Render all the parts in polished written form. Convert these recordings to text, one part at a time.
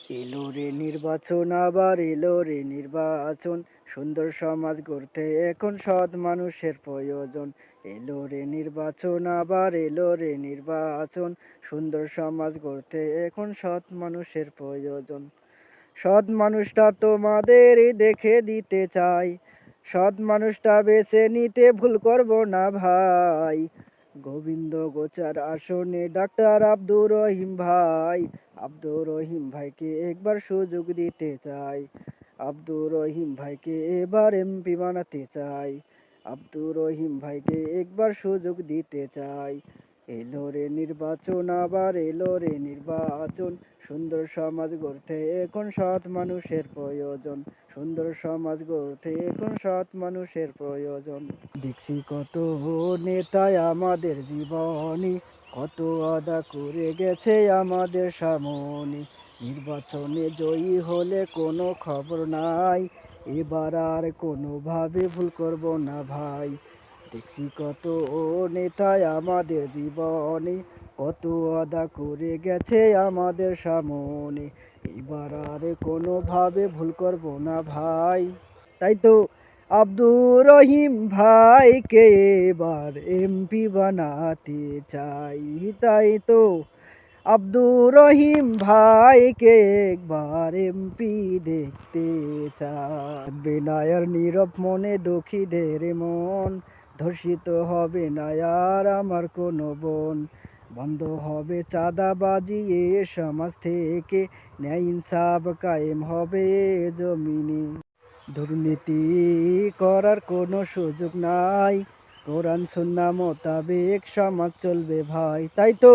এলো রে নির্বাচন, আবার এলো রে নির্বাচন, সুন্দর সমাজ গড়তে এখন সৎ মানুষের প্রয়োজন। এলো রে নির্বাচন, আবার এলো রে নির্বাচন, সুন্দর সমাজ গড়তে এখন সৎ মানুষের প্রয়োজন। সৎ মানুষটা তোমাদেরই দেখে দিতে চাই, সৎ মানুষটা বেছে নিতে ভুল করব না ভাই। গোবিন্দ গোচার আসনে ডাক্তার আব্দুর রহিম ভাই, আব্দুর রহিম ভাইকে একবার সুযোগ দিতে চাই, আব্দুর রহিম ভাইকে এবার এমপি বানাতে চাই, আব্দুর রহিম ভাইকে একবার সুযোগ দিতে চাই। এলো রে নির্বাচন, আবার এলো রে নির্বাচন, সুন্দর সমাজ গড়তে এখন সৎ মানুষের প্রয়োজন, সুন্দর সমাজ গড়তে এখন সৎ মানুষের প্রয়োজন। দেখছি কত নেতায় আমাদের জীবনী, কত আদা করে গেছে আমাদের সামনে, নির্বাচনে জয়ী হলে কোনো খবর নাই, এবার আর কোনোভাবে ভুল করব না ভাই। দেখছি কত নেতায় আমাদের জীবনে, কত আদা করে গেছে আমাদের সামনে, এবার আর কোনোভাবে ভুল করব না ভাই। তাই তো আব্দুর রহিম ভাইকে এবার এমপি বানাতে চাই, তাই তো আব্দুর রহিম ভাইকে একবার এমপি দেখতে চাই। বিনায়ার নীরব মনে দুঃখীদের মন, ধর্ষিত হবে না আর আমার কোনো বোন, বন্ধ হবে চাঁদাবাজি এ সমাজ থেকে, ন্যায় ইনসাফ কায়েম হবে এ জমিনে। দুর্নীতি করার কোনো সুযোগ নাই, কোরআন সুন্নাহ মোতাবেক সমাজ চলবে ভাই। তাই তো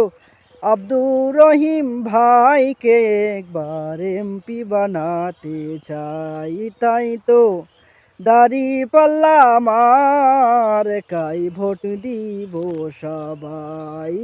আব্দুর রহিম ভাইকে একবার এমপি বানাতে চাই, তাই তো দাঁড়িপাল্লা মার্কায় ভোট দিব সবাই।